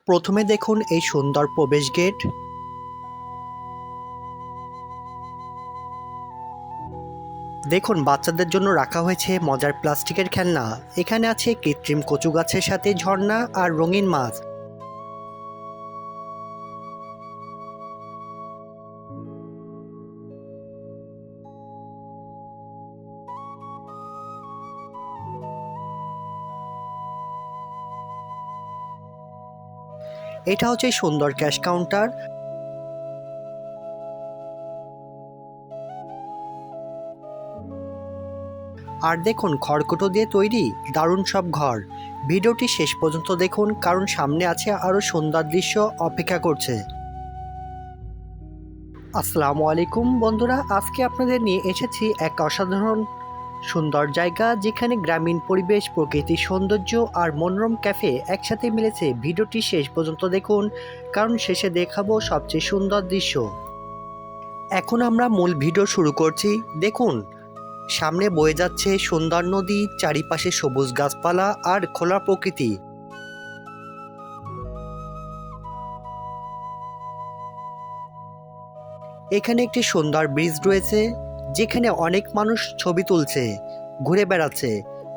প্রথমে দেখুন এই সুন্দর প্রবেশ গেট। দেখুন বাচ্চাদের জন্য রাখা হয়েছে মজার প্লাস্টিকের খেলনা। এখানে আছে কৃত্রিম কচু গাছের সাথে ঝর্ণা আর রঙিন মাছ। এটা হচ্ছে সুন্দর ক্যাশ কাউন্টার। আর দেখুন খড়কুটো দিয়ে তৈরি দারুণ সব ঘর। ভিডিওটি শেষ পর্যন্ত দেখুন, কারণ সামনে আছে আরও সুন্দর দৃশ্য অপেক্ষা করছে। আসসালামু আলাইকুম বন্ধুরা, আজকে আপনাদের নিয়ে এসেছি এক অসাধারণ সুন্দর জায়গা, যেখানে গ্রামীণ পরিবেশ, প্রকৃতির সৌন্দর্য আর মনোরম ক্যাফে একসাথে মিলেছে। ভিডিওটি শেষ পর্যন্ত দেখুন, কারণ শেষে দেখাবো সবচেয়ে সুন্দর দৃশ্য। এখন আমরা মূল ভিডিও শুরু করছি। দেখুন সামনে বয়ে যাচ্ছে সুন্দর নদী, চারিপাশে সবুজ গাছপালা আর খোলা প্রকৃতি। এখানে একটি সুন্দর ব্রিজ রয়েছে, যেখানে অনেক মানুষ ছবি তুলছে, ঘুরে বেড়াচ্ছে।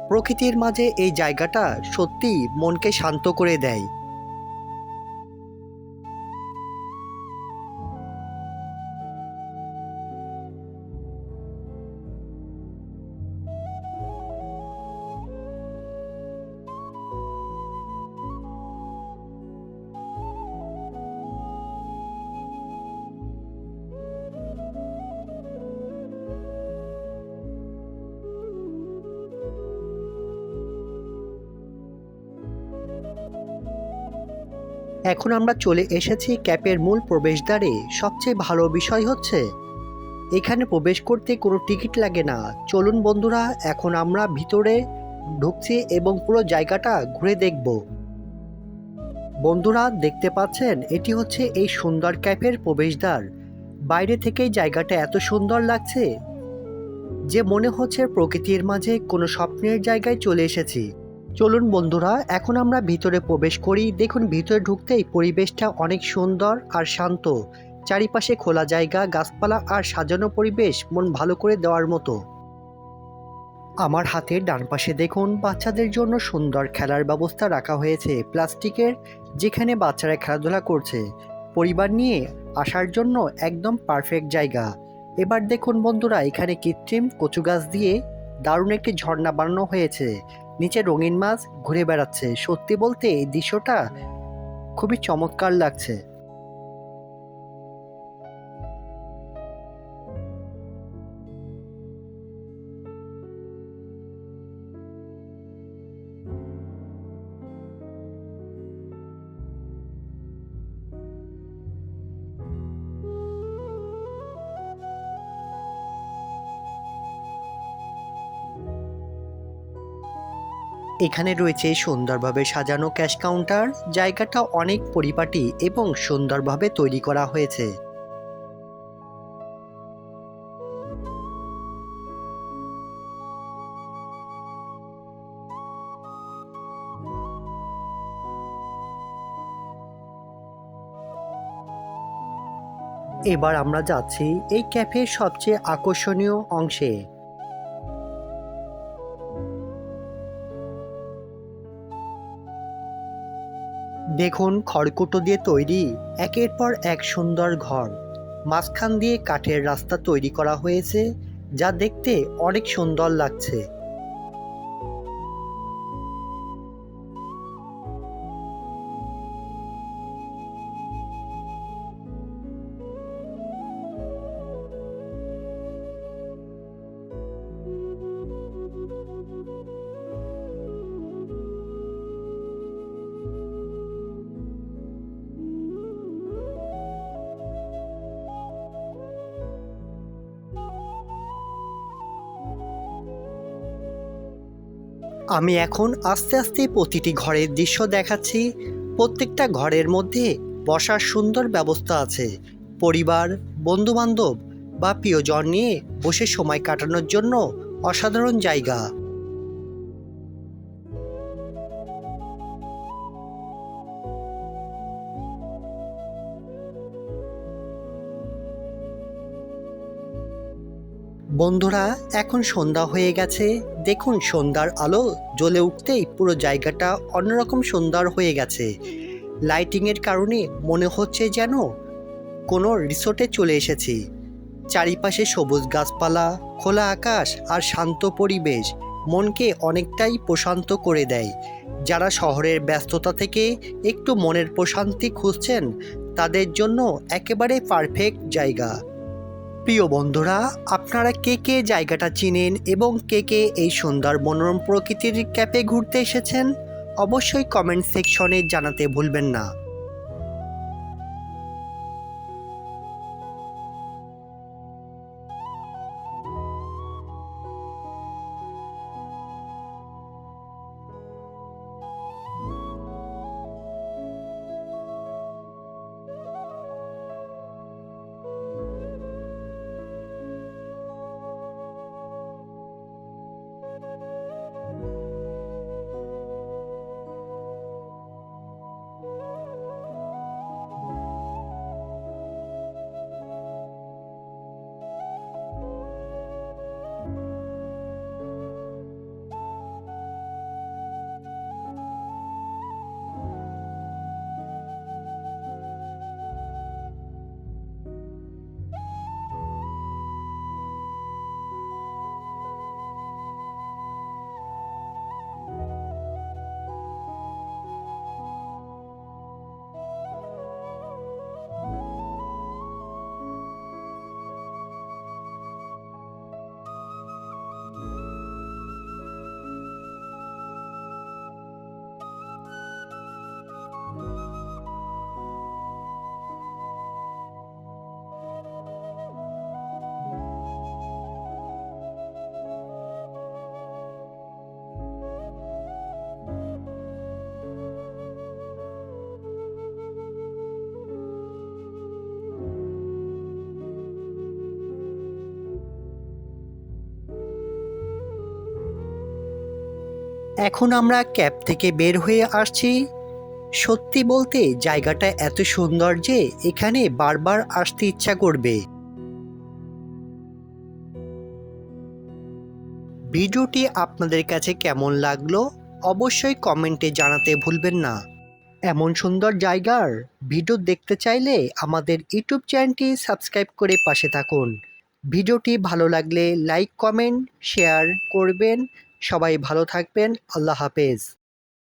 প্রকৃতির মাঝে এই জায়গাটা সত্যিই মনকে শান্ত করে দেয়। এখন আমরা চলে এসেছি ক্যাফের মূল প্রবেশদ্বারে। সবচেয়ে ভালো বিষয় হচ্ছে এখানে প্রবেশ করতে কোনো টিকিট লাগে না। চলুন বন্ধুরা, এখন আমরা ভিতরে ঢুকছি এবং পুরো জায়গাটা ঘুরে দেখব। বন্ধুরা দেখতে পাচ্ছেন, এটি হচ্ছে এই সুন্দর ক্যাফের প্রবেশদ্বার। বাইরে থেকেই জায়গাটা এত সুন্দর লাগছে যে মনে হচ্ছে প্রকৃতির মাঝে কোনো স্বপ্নের জায়গায় চলে এসেছি। চলুন বন্ধুরা, এখন আমরা ভিতরে প্রবেশ করি। দেখুন ভিতরে ঢুকতেই পরিবেশটা অনেক সুন্দর আর শান্ত। চারিপাশে খোলা জায়গা, গাছপালা আর সাজানো পরিবেশ মন ভালো করে দেওয়ার মতো। আমার হাতের ডান পাশে দেখুন বাচ্চাদের জন্য সুন্দর খেলার ব্যবস্থা রাখা হয়েছে প্লাস্টিকের, যেখানে বাচ্চারা খেলাধুলা করছে। পরিবার নিয়ে আসার জন্য একদম পারফেক্ট জায়গা। এবার দেখুন বন্ধুরা, এখানে কৃত্রিম কচু গাছ দিয়ে দারুণ একটি ঝর্ণা বানানো হয়েছে। নিচে রঙিন মাছ ঘুরে বেড়াচ্ছে। সত্যি বলতে এই দৃশ্যটা খুবই চমৎকার লাগছে। এখানে রয়েছে সুন্দরভাবে সাজানো ক্যাশ কাউন্টার। জায়গাটা অনেক পরিপাটি এবং সুন্দরভাবে তৈরি করা হয়েছে। এবার আমরা যাচ্ছি এই ক্যাফের সবচেয়ে আকর্ষণীয় অংশে। দেখুন খড়কুটো দিয়ে তৈরি একের পর এক সুন্দর ঘর। মাঝখান দিয়ে কাঠের রাস্তা তৈরি করা হয়েছে, যা দেখতে অনেক সুন্দর লাগছে। আমি এখন আস্তে আস্তে প্রতিটি ঘরের দৃশ্য দেখাচ্ছি। প্রত্যেকটা ঘরের মধ্যে বসার সুন্দর ব্যবস্থা আছে। পরিবার, বন্ধুবান্ধব বা প্রিয়জন নিয়ে বসে সময় কাটানোর জন্য অসাধারণ জায়গা। বন্ধুরা, এখন সন্ধ্যা হয়ে গেছে। দেখুন, সন্ধ্যার আলো জ্বলে উঠতেই পুরো জায়গাটা অন্যরকম সুন্দর হয়ে গেছে। লাইটিংয়ের কারণে মনে হচ্ছে যেন কোনো রিসোর্টে চলে এসেছি। চারিপাশে সবুজ গাছপালা, খোলা আকাশ আর শান্ত পরিবেশ মনকে অনেকটাই প্রশান্ত করে দেয়। যারা শহরের ব্যস্ততা থেকে একটু মনের প্রশান্তি খুঁজছেন, তাদের জন্য একেবারে পারফেক্ট জায়গা। প্রিয় বন্ধুরা, আপনারা কে কে জায়গাটা চিনেন এবং কে কে এই সুন্দর মনোরম প্রকৃতির ক্যাফে ঘুরতে এসেছেন, অবশ্যই কমেন্ট সেকশনে জানাতে ভুলবেন না। এখন আমরা ক্যাব থেকে বের হয়ে আসছি। সত্যি বলতে জায়গাটা এত সুন্দর যে এখানে বারবার আসতে ইচ্ছা করবে। ভিডিওটি আপনাদের কাছে কেমন লাগলো অবশ্যই কমেন্টে জানাতে ভুলবেন না। এমন সুন্দর জায়গার ভিডিও দেখতে চাইলে আমাদের ইউটিউব চ্যানেলটি সাবস্ক্রাইব করে পাশে থাকুন। ভিডিওটি ভালো লাগলে লাইক, কমেন্ট, শেয়ার করবেন। সবাই ভালো থাকবেন। আল্লাহ হাফেজ।